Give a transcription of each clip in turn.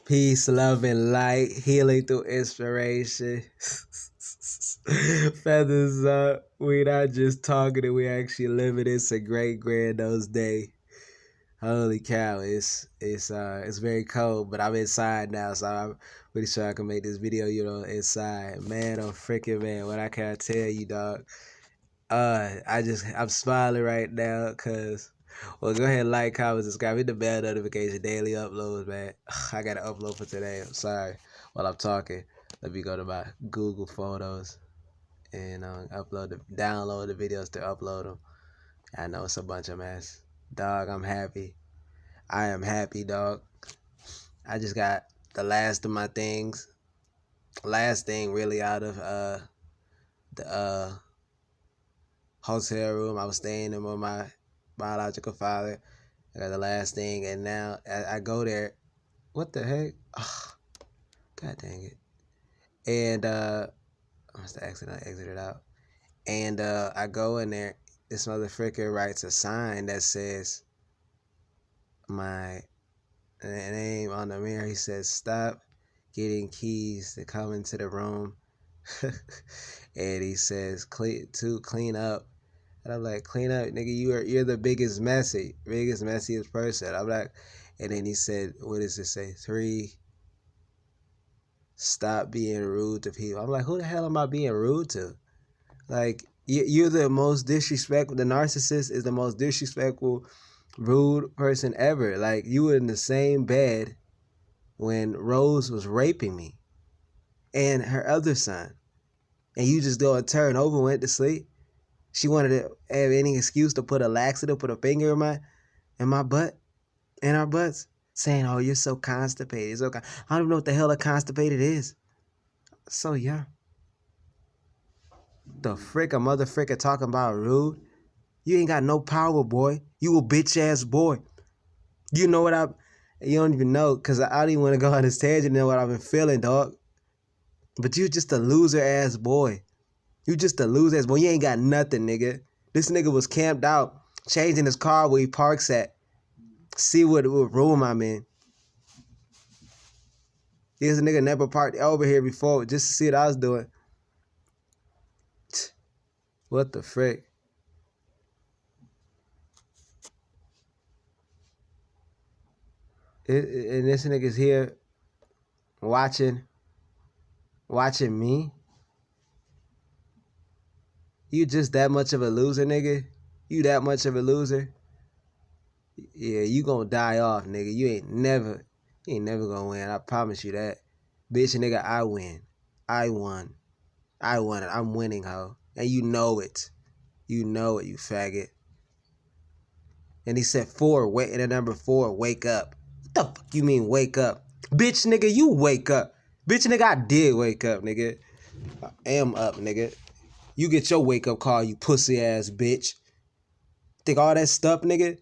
Peace, love, and light. Healing through inspiration. Feathers up. We not just talking it, we actually living. It's a great granddad's day. Holy cow, it's very cold, but I'm inside now, so I'm pretty sure I can make this video, inside. Man, I'm freaking man. What I can't tell you, dog. I'm smiling right now, cause well, go ahead and like, comment, subscribe, hit the bell notification, daily uploads, man. I gotta upload for today. I'm sorry. While I'm talking, let me go to my Google Photos and download the videos to upload them. I know it's a bunch of mess. Dog, I'm happy. I am happy, dog. I just got the last of my things. Last thing really out of the hotel room I was staying in with my biological father. I got the last thing, and now I go there. What the heck? Oh, God dang it. And I must have exited out. And I go in there. This motherfucker writes a sign that says my name on the mirror. He says, "Stop getting keys to come into the room." And he says, clean up. And I'm like, clean up, nigga. You're the biggest messiest person. I'm like, and then he said, what does it say? 3, stop being rude to people. I'm like, who the hell am I being rude to? Like, you're the most disrespectful. The narcissist is the most disrespectful, rude person ever. Like, you were in the same bed when Rose was raping me and her other son. And you just go and turn over and went to sleep. She wanted to have any excuse to put a laxative, put a finger in my butt, in our butts, saying, "Oh, you're so constipated." I don't even know what the hell a constipated is. So yeah. The frick a mother fricker talking about rude? You ain't got no power, boy. You a bitch ass boy. You know what you don't even know, cause I don't even want to go on this tangent and know what I've been feeling, dog. But you just a loser ass boy. You just a loser ass boy. You ain't got nothing, nigga. This nigga was camped out, changing his car where he parks at. See what room I'm in. This nigga never parked over here before just to see what I was doing. What the frick? And this nigga's here watching me. You just that much of a loser, nigga? You that much of a loser? Yeah, you gonna die off, nigga. You ain't never gonna win. I promise you that. Bitch, nigga, I win. I won. I'm winning, ho. And you know it. You know it, you faggot. And he said 4, wait, and the number 4, wake up. What the fuck you mean wake up? Bitch, nigga, you wake up. Bitch, nigga, I did wake up, nigga. I am up, nigga. You get your wake up call, you pussy ass bitch. Think all that stuff, nigga?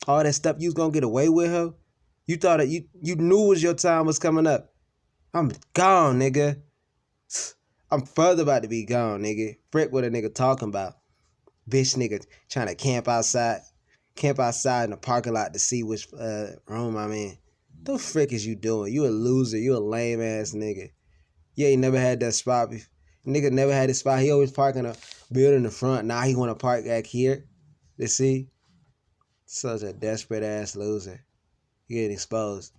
All that stuff you was gonna get away with, her? You thought that you knew was your time was coming up. I'm gone, nigga. I'm further about to be gone, nigga. Frick what a nigga talking about. Bitch nigga trying to camp outside in the parking lot to see which room I'm in. The frick is you doing? You a loser. You a lame ass nigga. You ain't never had that spot before. Nigga never had this spot. He always park in a building in the front. Now he want to park back here. You see? Such a desperate ass loser. You getting exposed.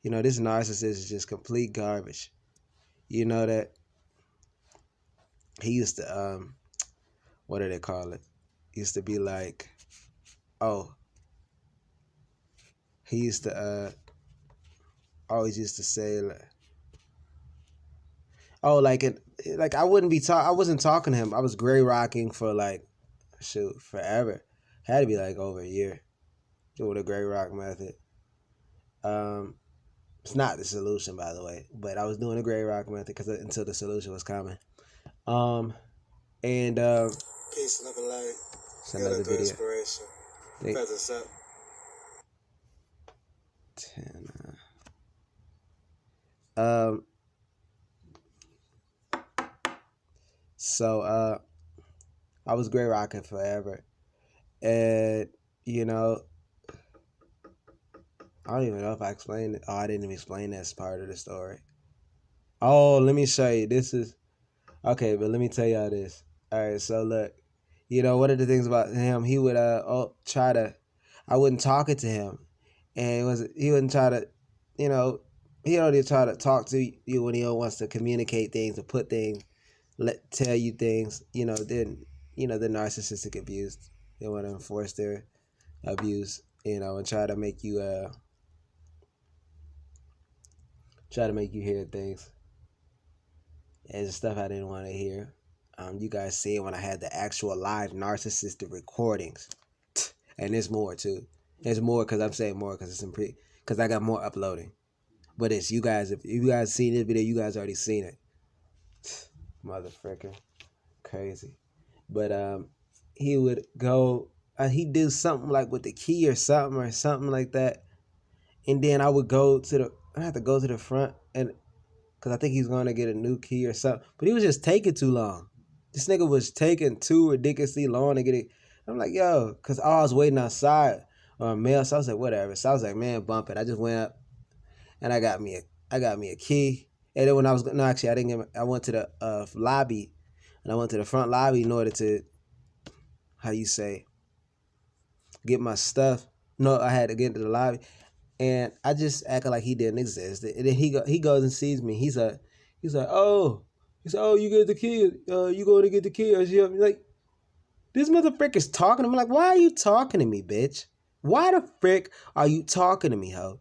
You know, this narcissist is just complete garbage. You know that? He used to, what do they call it? He used to be like, oh. He used to, always used to say, like, oh, like I wasn't talking to him. I was gray rocking for like, shoot, forever. Had to be like over a year. Doing the gray rock method. It's not the solution, by the way, but I was doing the gray rock method until the solution was coming. And peace, love, and light. It's another video. Inspiration. Feathers up. 10. So I was gray rocking forever, and you know, I don't even know if I explained it. Oh, I didn't even explain that part of the story. Oh, let me show you. This is okay, but let me tell y'all this. All right, so look, one of the things about him, he would try to. I wasn't talking to him, and he wouldn't try to, you know, he only try to talk to you when he wants to communicate things or put things, tell you things. Then the narcissistic abuse. They want to enforce their abuse, and try to make you hear things and stuff I didn't want to hear. You guys see it when I had the actual live narcissistic recordings, and there's more too. There's more because I'm saying more because because I got more uploading. But it's you guys. If you guys seen this video, you guys already seen it. Motherfucker, crazy. But he would go. He'd do something like with the key or something like that, and then I would go to the. I have to go to the front and because I think he's going to get a new key or something. But he was just taking too long. This nigga was taking too ridiculously long to get it. I'm like, yo, because I was waiting outside on a mail. So I was like, whatever. So I was like, man, bump it. I just went up and I got me a key. And then when I was, no, actually, I didn't get I went to the lobby. And I went to the front lobby in order to, how you say, get my stuff. No, I had to get into the lobby. And I just acted like he didn't exist. And then he goes and sees me. He's like, oh, you get the key. You going to get the key? Like, this motherfucker's talking to me. Like, why are you talking to me, bitch? Why the frick are you talking to me, ho?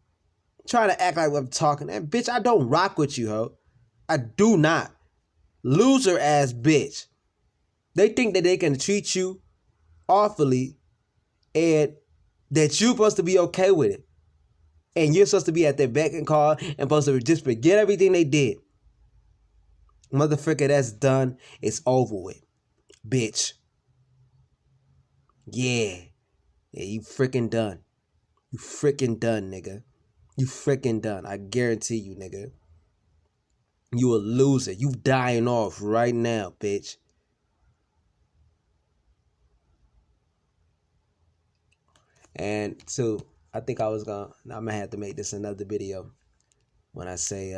Trying to act like I'm talking. And bitch, I don't rock with you, ho. I do not. Loser ass bitch. They think that they can treat you awfully and that you're supposed to be okay with it. And you're supposed to be at their beck and call and supposed to just forget everything they did. Motherfucker, that's done. It's over with. Bitch. Yeah. Yeah, you freaking done. You freaking done, nigga. You freaking done. I guarantee you, nigga. You a loser. You dying off right now, bitch. And two, I think I'm gonna have to make this another video when I say,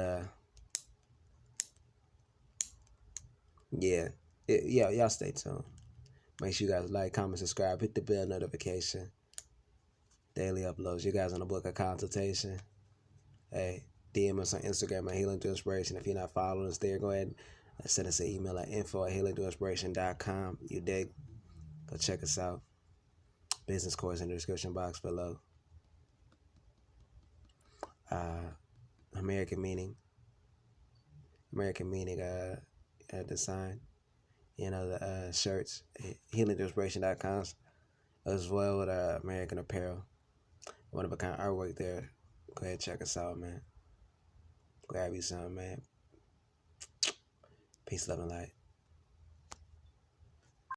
yeah, y'all stay tuned. Make sure you guys like, comment, subscribe, hit the bell notification. Daily uploads. You guys on the book a consultation. Hey, DM us on Instagram at healingthroughinspiration. If you're not following us there, go ahead and send us an email at info@healingthroughinspiration.com. You dig? Go check us out. Business course in the description box below. American meaning design. The shirts, healingthroughinspiration.com, as well with American apparel. One of a kind artwork there. Go ahead, check us out, man. Grab you some, man. Peace, love, and light.